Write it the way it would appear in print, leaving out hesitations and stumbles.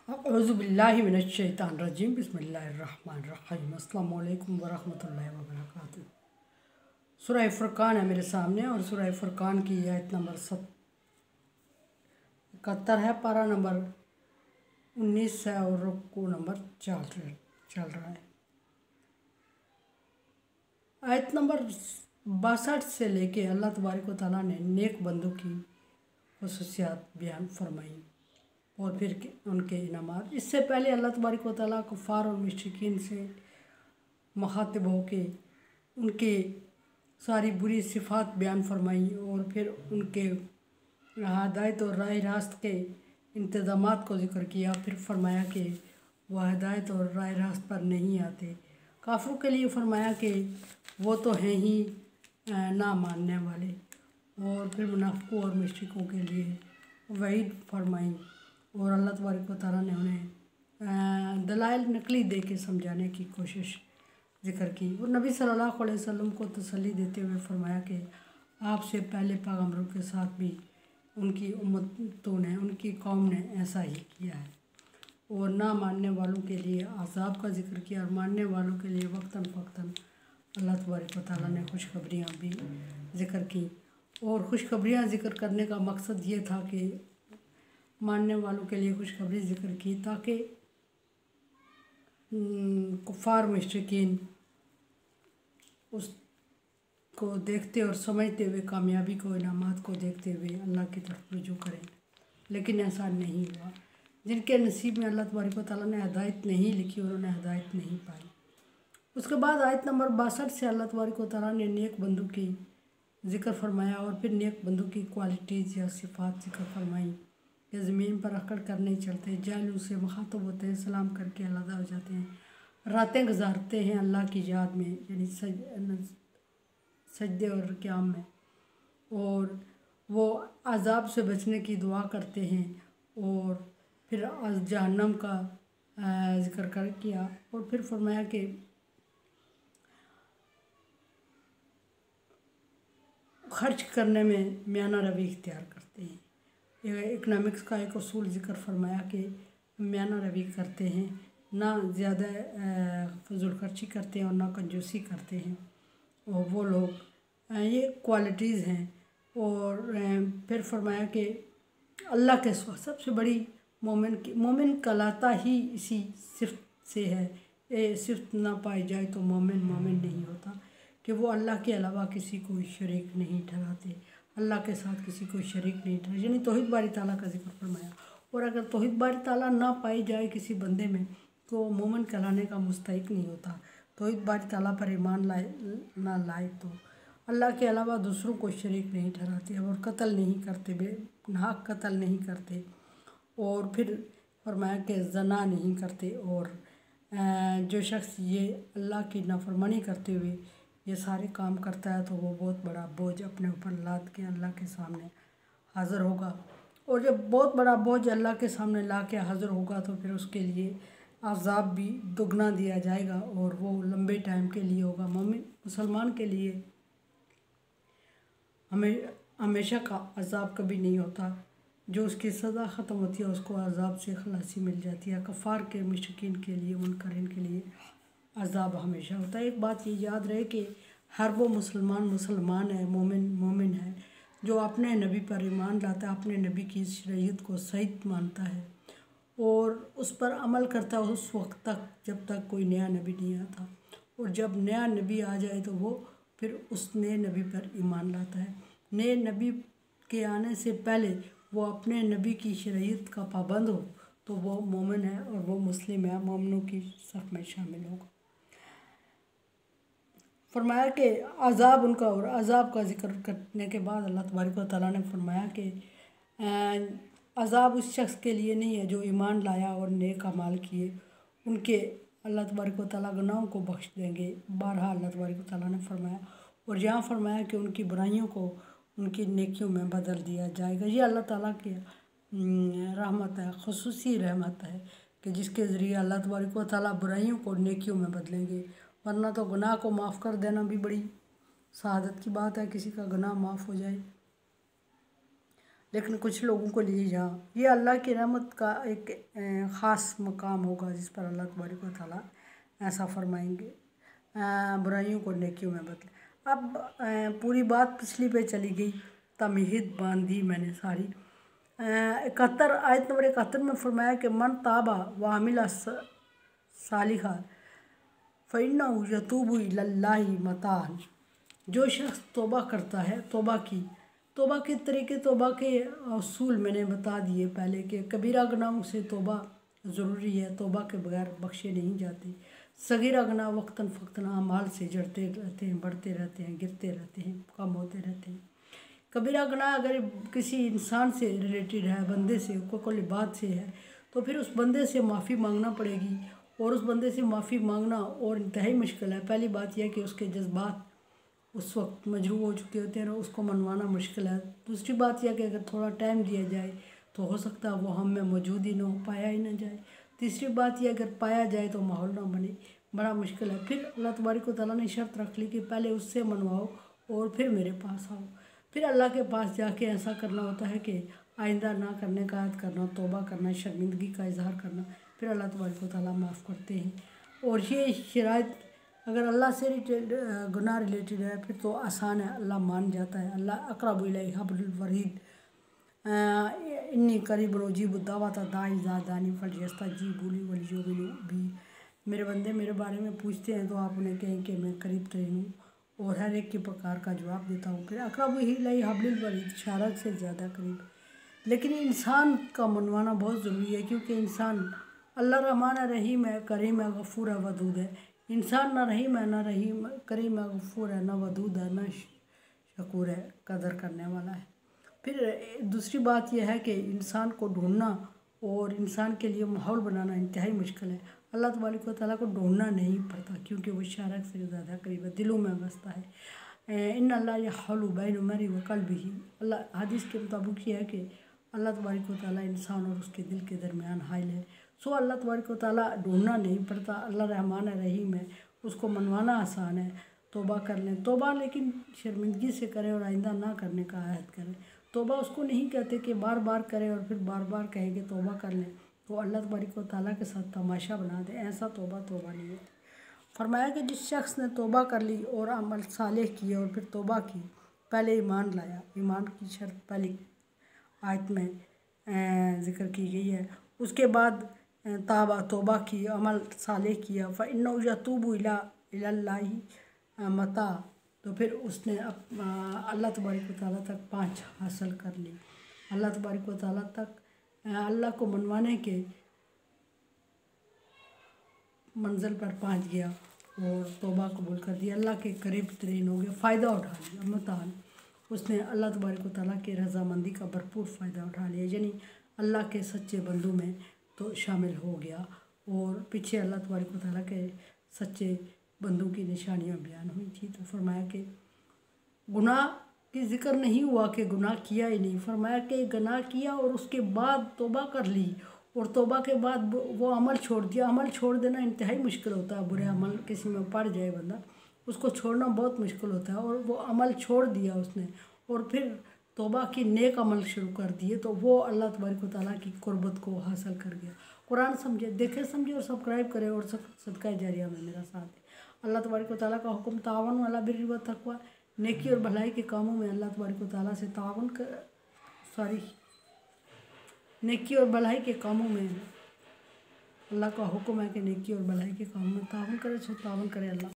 औज़ुबिल्लाहि मिनश्शैतानिर्रजीम बिस्मिल्लाहिर्रहमानिर्रहीम अस्सलामु अलैकुम वरहमतुल्लाहि वबरकातुहू। सूरह फुरकान है मेरे सामने और सूरह फुरकान की आयत नंबर 71 है, पारा नंबर 19 है और रुकू नंबर 4 चल रहा है। आयत नंबर 62 से लेके अल्लाह तबारक व तआला ने नेक बंदों की खुसूसियात बयान फरमाई और फिर उनके इनामात। इससे पहले अल्लाह तबारक व तआला कुफ़ार और मुश्रिकीन से मुखातिब होके उनके सारी बुरी सिफ़ात बयान फरमाई और फिर उनके हिदायत और राह रास्त के इंतज़ामात को ज़िक्र किया। फिर फरमाया कि वह हिदायत और राह रास्त पर नहीं आते। काफ़िरों के लिए फरमाया कि वो तो हैं ही ना मानने वाले, और फिर मुनाफिकों और मुश्रिकों के लिए वईद फरमाई और अल्लाह तबारक व तआला ने उन्हें दलाइल नकली दे के समझाने की कोशिश ज़िक्र की। और नबी सल्लल्लाहु अलैहि वसल्लम को तसल्ली देते हुए फरमाया कि आपसे पहले पैगम्बरों के साथ भी उनकी उम्मतों ने, उनकी कौम ने ऐसा ही किया है। और ना मानने वालों के लिए अज़ाब का ज़िक्र किया और मानने वालों के लिए वक्तन फ़क्तन अल्लाह तबारक व तआला ने खुशखबरियाँ भी ज़िक्र की। और खुशखबरियाँ ज़िक्र करने का मकसद ये था कि मानने वालों के लिए खुशखबरी ज़िक्र की ताकि कुफ़ार मुश्रिकीन उसको देखते और समझते हुए कामयाबी को, इनामात को देखते हुए अल्लाह की तरफ रुजू करें। लेकिन ऐसा नहीं हुआ। जिनके नसीब में अल्लाह तबारक व तआला ने हिदायत नहीं लिखी उन्होंने हिदायत नहीं पाई। उसके बाद आयत नंबर 62 से अल्लाह तबारक व तआला ने नेक बंदों की ज़िक्र फरमाया और फिर नेक बंदों की क्वालिटीज़ या सिफ़ात ज़िक्र फरमाई कि ज़मीन पर अकड़ कर नहीं चलते, जाहिलों से मुखातब होते हैं, सलाम करके अलग हो जाते हैं, रातें गुजारते हैं अल्लाह की याद में यानी सजदे और क़याम में, और वो अज़ाब से बचने की दुआ करते हैं। और फिर जहन्नम का ज़िक्र कर किया और फिर फरमाया कि खर्च करने में मियाना रवि इख्तियार करते हैं। इकनॉमिक्स का एक उसूल ज़िक्र फरमाया कि मियाना रवि करते हैं, ना ज़्यादा फजूल खर्ची करते हैं और ना कंजूसी करते हैं, और वो लोग ये क्वालिटीज़ हैं। और फिर फरमाया कि अल्लाह के सिवा सबसे बड़ी मोमिन कहलाता ही इसी सिफ्त से है। ये सिफ्त ना पाई जाए तो मोमिन नहीं होता कि वो अल्लाह के अलावा किसी को शरीक नहीं ठहराते, अल्लाह के साथ किसी को शरीक नहीं ठहराते, यानी तौहीद बारी ताला का जिक्र फरमाया। और अगर तौहीद बारी ताला ना पाई जाए किसी बंदे में तो मोमिन कहलाने का मुस्तहिक नहीं होता। तौहीद बारी ताला पर ईमान ना लाए तो अल्लाह के अलावा दूसरों को शरीक नहीं ठहराते और कत्ल नहीं करते, बेनाहक कत्ल नहीं करते, और फिर फरमाया कि ज़ना नहीं करते। और जो शख्स ये अल्लाह की नाफरमानी करते हुए ये सारे काम करता है तो वो बहुत बड़ा बोझ अपने ऊपर लाद के अल्लाह के सामने हाज़िर होगा। और जब बहुत बड़ा बोझ अल्लाह के सामने ला के हाज़िर होगा तो फिर उसके लिए अज़ाब भी दुगना दिया जाएगा और वो लंबे टाइम के लिए होगा। मुसलमान के लिए हमेशा का अज़ाब कभी नहीं होता। जो उसकी सज़ा ख़त्म होती है उसको अज़ाब से खलासी मिल जाती है। कफ़ार के मुश्रिकीन के लिए, मुनकरीन के लिए अज़ाब हमेशा होता है। एक बात ये याद रहे कि हर वो मुसलमान है, मोमिन है जो अपने नबी पर ईमान लाता है, अपने नबी की शरीयत को सही मानता है और उस पर अमल करता है उस वक्त तक जब तक कोई नया नबी नहीं आता। और जब नया नबी आ जाए तो वो फिर उस नए नबी पर ईमान लाता है। नए नबी के आने से पहले वो अपने नबी की शरीयत का पाबंद हो तो वो मोमिन है और वो मुस्लिम है, मोमिनों की सफ़ में शामिल होगा। फरमाया कि अज़ाब उनका, और अज़ाब का ज़िक्र करने के बाद अल्लाह तबारक व तआला ने फरमाया कि अज़ाब उस शख्स के लिए नहीं है जो ईमान लाया और नेक अमाल किए, उनके अल्लाह तबारक व तआला गुनाहों को बख्श देंगे। बारहा अल्लाह तबारक व तआला ने फरमाया, और यहाँ फरमाया कि उनकी बुराइयों को उनकी नेकियों में बदल दिया जाएगा। ये अल्लाह ताला की रहमत है, खुसूसी रहमत है कि जिसके ज़रिए अल्लाह तबारक व तआला बुराइयों को नेकियों में बदलेंगे। वरना तो गुनाह को माफ़ कर देना भी बड़ी सआदत की बात है, किसी का गुनाह माफ़ हो जाए। लेकिन कुछ लोगों को लिए जहाँ ये अल्लाह की रहमत का एक ख़ास मकाम होगा जिस पर अल्लाह तबारक व तआला ऐसा फरमाएंगे, बुराइयों को नेकियों में बदले। अब पूरी बात पिछली पे चली गई, तमहीद बांध दी मैंने सारी। 71 आयत नंबर 71 में फरमाया कि मन ताबा व अमिला सालिहा फ़इन्नहु यतूबु इलल्लाहि मताअन। जो शख्स तौबा करता है, तौबा के तरीके, तौबा के असूल मैंने बता दिए पहले कि कबीरा गुनाहों से तौबा ज़रूरी है, तौबा के बगैर बख्शे नहीं जाते। सगीरा गुनाह वक्तन फ़क्तन अमाल से जड़ते रहते हैं, बढ़ते रहते हैं, गिरते रहते हैं, कम होते रहते हैं। कबीरा गुनाह अगर किसी इंसान से रिलेटेड है, बंदे से, कोई बात से है, तो फिर उस बंदे से माफ़ी मांगना पड़ेगी, और उस बंदे से माफ़ी मांगना और इंतहाई मुश्किल है। पहली बात यह कि उसके जज्बात उस वक्त मजरूह हो चुके होते हैं और उसको मनवाना मुश्किल है। दूसरी बात यह कि अगर थोड़ा टाइम दिया जाए तो हो सकता है वो हम में मौजूद ही ना हो, पाया ही ना जाए। तीसरी बात यह अगर पाया जाए तो माहौल ना बने, बड़ा मुश्किल है। फिर अल्लाह तबारक व तआला ने शर्त रख ली कि पहले उससे मनवाओ और फिर मेरे पास आओ। फिर अल्लाह के पास जाके ऐसा करना होता है कि आइंदा ना करने का याद करना, तौबा करना, शर्मिंदगी का इजहार करना, फिर अल्लाह तबारक व तआला माफ़ करते हैं। और ये शराइत अगर अल्लाह से गुनाह रिलेटेड है फिर तो आसान है, अल्लाह मान जाता है। अल्लाह अक़रबु इलैहि हब्लुल वरीद इन्नी करीब उजीबु दावत दाई इज़ा दानी फलयस्तजीबू ली वलियुमिनू बी। मेरे बंदे मेरे बारे में पूछते हैं तो आप उन्हें कहें कि मैं करीब तरीन हूँ और हर एक की प्रकार का जवाब देता हूँ। फिर अक़रबु इलैहि हब्लुल वरीद, शारक से ज़्यादा करीब। लेकिन इंसान का मनवाना बहुत ज़रूरी है, क्योंकि इंसान अल्लाह रहमान है, रहीम है, करीम है, गफूर है, वदूद है। इंसान ना रहीम है, ना रहीम करीम है, गफूर है, ना वदूद है, ना शकूर है, कदर करने वाला है। फिर दूसरी बात यह है कि इंसान को ढूंढना और इंसान के लिए माहौल बनाना इंतहाई मुश्किल है। अल्लाह तबारक व तआला को ढूंढना नहीं पड़ता, क्योंकि वो शारक से ज़्यादा करीब है, दिलों में बसता है। इन अल्लाह यहूलु बैन मरी व क़ल्बिही। अल्लाह हदीस के मुताबिक ये है कि अल्लाह तबारक व तआला इंसान और उसके दिल के दरमियान हाइल है। सो अल्लाह तबारक व तआला ढूंढना नहीं पड़ता, अल्लाह रहमान है, रहीम है, उसको मनवाना आसान है। तौबा कर लें, तौबा लेकिन शर्मिंदगी से करें और आइंदा ना करने का अहद करें। तौबा उसको नहीं कहते कि बार बार करें और फिर बार बार कहें कि तौबा कर लें तो अल्लाह तबारक व तआला के साथ तमाशा बना दें। ऐसा तौबा नहीं होती। फरमाया कि जिस शख्स ने तौबा कर ली और अमल सालेह किए और फिर तौबा की, पहले ईमान लाया, ईमान की शर्त पहली आयत में ज़िक्र की गई है, उसके बाद तौबा की, अमल सालेह किया, फ़इन्नहु यतूबु इलल्लाहि मता, तो फिर उसने अल्लाह तबारक व तआला तक पहुँच हासिल कर ली। अल्लाह तबारक व तआला तक अल्लाह को मनवाने के मंजिल पर पहुँच गया और तौबा कबूल कर दिया, अल्लाह के करीब तरीन हो गया, फ़ायदा उठा लिया। मतान, उसने अल्लाह तबारक व तआला की रज़ामंदी का भरपूर फ़ायदा उठा लिया, यानी अल्लाह के सच्चे बंदों में तो शामिल हो गया। और पीछे अल्लाह तबारक व तआला के सच्चे बंदों की निशानियाँ बयान हुई थी। तो फरमाया कि गुनाह की ज़िक्र नहीं हुआ कि गुनाह किया ही नहीं, फरमाया कि गुनाह किया और उसके बाद तौबा कर ली और तौबा के बाद वो अमल छोड़ दिया। अमल छोड़ देना इंतहाई मुश्किल होता है, बुरे अमल किसी में पड़ जाए बंदा, उसको छोड़ना बहुत मुश्किल होता है। और वो अमल छोड़ दिया उसने और फिर तौबा की नेक अमल शुरू कर दिए, तो वो अल्लाह तबारक व तआला की कुर्बत को हासिल कर गया। कुरान समझे, देखे समझे और सब्सक्राइब करें और सदका जारिया में मेरा साथ है। अल्लाह तबारक व तआला का हुक्म तावन अला बिर्रि व तक़वा, नेकी और भलाई के कामों में अल्लाह तबारक व तआला से तावन कर नेकी और भलाई के कामों में अल्लाह का हुक्म है कि नेकी और भलाई के कामों में तावन करे, सो तावन करे अल्लाह।